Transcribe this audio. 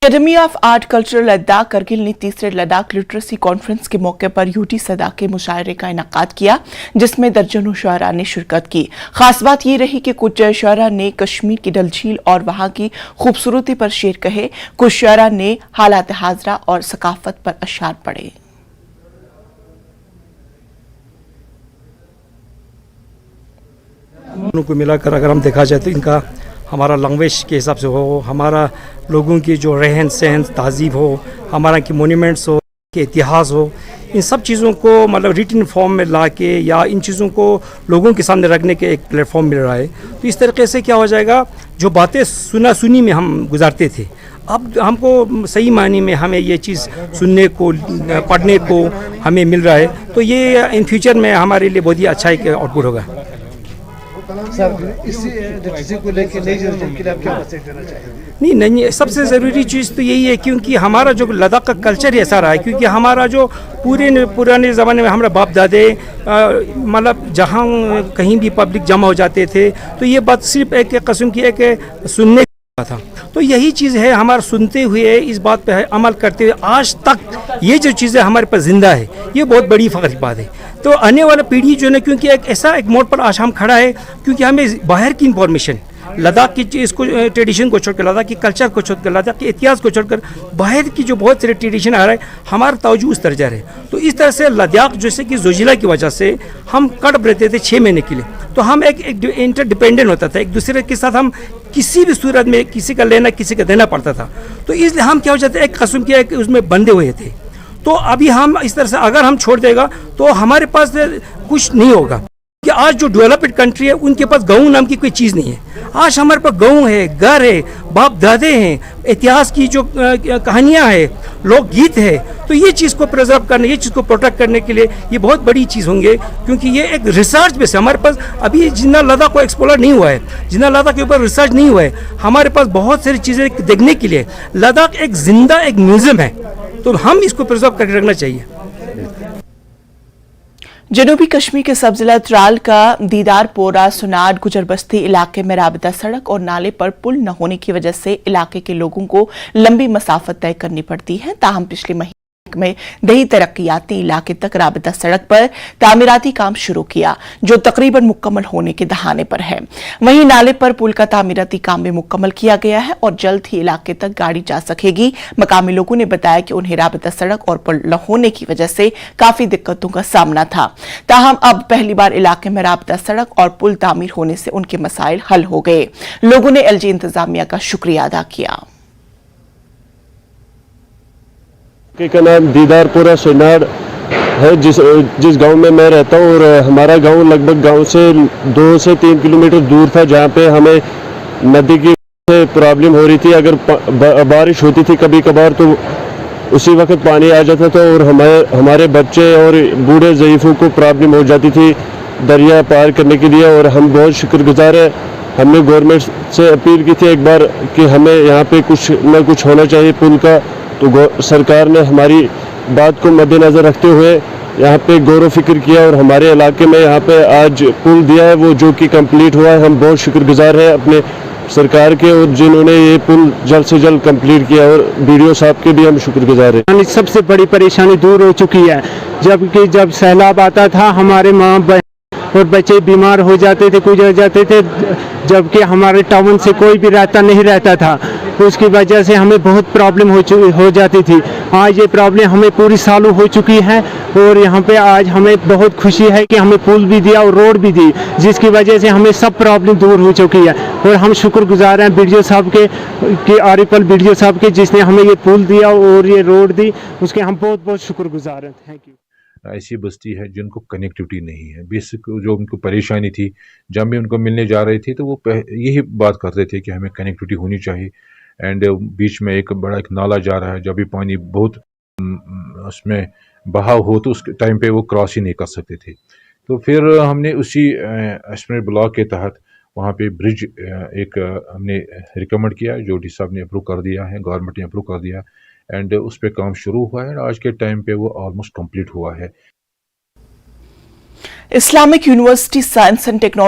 Academy of art culture Ladakh Kargil ने तीसरे Ladakh literacy conference के मौके पर यूटी सदा के मुशायरे का इनेकाद किया, जिसमें दर्जनों शुअरा ने शिरकत की। खास बात ये रही कि कुछ शुअरा ने कश्मीर की डल झील और वहां की खूबसूरती पर शेर कहे, कुछ शुअरा ने हालात हाजरा और सकाफत पर अशार पढ़े। को मिलाकर अगर हम देखा जाए तो इनका हमारा लैंग्वेज के हिसाब से हो, हमारा लोगों की जो रहन सहन तहजीब हो, हमारा की मोन्यूमेंट्स हो, के इतिहास हो, इन सब चीज़ों को मतलब रिटन फॉर्म में ला के या इन चीज़ों को लोगों के सामने रखने के एक प्लेटफॉर्म मिल रहा है। तो इस तरीके से क्या हो जाएगा, जो बातें सुनी में हम गुजारते थे, अब हमको सही मायने में हमें ये चीज़ सुनने को पढ़ने को हमें मिल रहा है। तो ये इन फ्यूचर में हमारे लिए बहुत ही अच्छा एक आउटपुट होगा। सर, इसी लिटरेसी को लेकर नई जनरेशन के लिए आप क्या मैसेज देना चाहेंगे? नहीं, सबसे ज़रूरी चीज़ तो यही है, क्योंकि हमारा जो लद्दाख का कल्चर ऐसा रहा है, क्योंकि हमारा जो पुराने ज़माने में हमारे बाप दादे मतलब जहाँ कहीं भी पब्लिक जमा हो जाते थे तो ये बात सिर्फ एक किस्म की एक सुनने का था। तो यही चीज़ है, हमारा सुनते हुए इस बात पे अमल करते हुए आज तक ये जो चीज़ें हमारे पास जिंदा है, ये बहुत बड़ी फ़ख्र की बात है। तो आने वाला पीढ़ी जो है, क्योंकि एक ऐसा एक मोड़ पर आज हम खड़ा है, क्योंकि हमें बाहर की इंफॉर्मेशन, लद्दाख की चीज़ को ट्रेडिशन को छोड़कर, लद्दाख की कल्चर को छोड़कर, लद्दाख के इतिहास को छोड़कर बाहर की जो बहुत सारे ट्रेडिशन आ रहा है, हमारा तवज्जो उस तरह जा रहा है। तो इस तरह से लद्दाख जैसे कि जोजिला की वजह से हम कड़प रहते थे 6 महीने के लिए, तो हम एक इंटरडिपेंडेंट होता था, एक दूसरे के साथ हम किसी भी सूरत में किसी का लेना किसी का देना पड़ता था। तो इसलिए हम क्या हो जाते एक किस्म के एक उसमें बंधे हुए थे। तो अभी हम इस तरह से अगर हम छोड़ देगा तो हमारे पास कुछ नहीं होगा, कि आज जो डेवलप्ड कंट्री है उनके पास गाँव नाम की कोई चीज़ नहीं है। आज हमारे पास गाँव है, घर है, बाप दादे हैं, इतिहास की जो कहानियाँ हैं, लोकगीत है। तो ये चीज़ को प्रिजर्व करने, ये चीज़ को प्रोटेक्ट करने के लिए ये बहुत बड़ी चीज़ होंगे, क्योंकि ये एक रिसर्च बेस है। हमारे पास अभी जितना लद्दाख को एक्सप्लोर नहीं हुआ है, जितना लद्दाख के ऊपर रिसर्च नहीं हुआ है, हमारे पास बहुत सारी चीज़ें देखने के लिए लद्दाख एक जिंदा एक म्यूजियम है। तो हम इसको प्रिजर्व करके रखना चाहिए। जनूबी कश्मीर के सब जिला त्राल का दीदारपोरा सुनाड गुजरबस्ती इलाके में राबता सड़क और नाले पर पुल न होने की वजह से इलाके के लोगों को लंबी मसाफत तय करनी पड़ती है। ताहम पिछले महीने में दही तरक्याती इलाके तक राबता सड़क पर तामीराती काम शुरू किया, जो तकरीबन मुकम्मल होने के दहाने पर है। वहीं नाले पर पुल का तामीराती काम भी मुकम्मल किया गया है और जल्द ही इलाके तक गाड़ी जा सकेगी। मकामी लोगों ने बताया कि उन्हें राबता सड़क और पुल न होने की वजह से काफी दिक्कतों का सामना था। ताहम अब पहली बार इलाके में राबता सड़क और पुल तामीर होने से उनके मसाइल हल हो गए। लोगों ने एलजी इंतजामिया का शुक्रिया अदा किया। का नाम दीदारपुरा सुनाड है, जिस गांव में मैं रहता हूँ, और हमारा गांव लगभग गांव से 2 से 3 किलोमीटर दूर था, जहाँ पे हमें नदी की प्रॉब्लम हो रही थी। अगर बारिश होती थी कभी कभार तो उसी वक्त पानी आ जाता था और हमारे बच्चे और बूढ़े ज़ईफ़ों को प्रॉब्लम हो जाती थी दरिया पार करने के लिए। और हम बहुत शुक्रगुजार हैं, हमने गवर्नमेंट से अपील की थी एक बार कि हमें यहाँ पे कुछ न कुछ होना चाहिए पुल का। तो सरकार ने हमारी बात को मद्देनज़र रखते हुए यहाँ पे गौर फिक्र किया और हमारे इलाके में यहाँ पे आज पुल दिया है, वो जो कि कंप्लीट हुआ है। हम बहुत शुक्रगुजार हैं अपने सरकार के, और जिन्होंने ये पुल जल्द से जल्द कंप्लीट किया, और बीडीओ साहब के भी हम शुक्रगुजार हैं। सबसे बड़ी परेशानी दूर हो चुकी है, जब सैलाब आता था हमारे माँ और बच्चे बीमार हो जाते थे, गुजर जाते थे, जबकि हमारे टाउन से कोई भी रास्ता नहीं रहता था। उसकी वजह से हमें बहुत प्रॉब्लम हो जाती थी। आज ये प्रॉब्लम हमें पूरी सालों हो चुकी है, और यहाँ पे आज हमें बहुत खुशी है कि हमें पुल भी दिया और रोड भी दी, जिसकी वजह से हमें सब प्रॉब्लम दूर हो चुकी है। और हम शुक्रगुजार हैं बीडीओ साहब के आरिफल बीडीओ साहब के, जिसने हमें ये पुल दिया और ये रोड दी, उसके हम बहुत बहुत शुक्रगुजार हैं। Thank you. ऐसी बस्ती है जिनको कनेक्टिविटी नहीं है। बेसिक जो उनको परेशानी थी, जब भी उनको मिलने जा रहे थे तो वो यही बात करते थे कि हमें कनेक्टिविटी होनी चाहिए। एंड बीच में एक बड़ा एक नाला जा रहा है, जब भी पानी बहुत उसमें बहाव हो तो उस टाइम पे वो क्रॉस ही नहीं कर सकते थे। तो फिर हमने उसी एस्टिमेट ब्लॉक के तहत वहाँ पे ब्रिज एक हमने रिकमेंड किया, जो डी साहब ने अप्रूव कर दिया है, गवर्नमेंट ने अप्रूव कर दिया, एंड उस पर काम शुरू हुआ है। आज के टाइम पे वो ऑलमोस्ट कंप्लीट हुआ है। Islamic university science and technology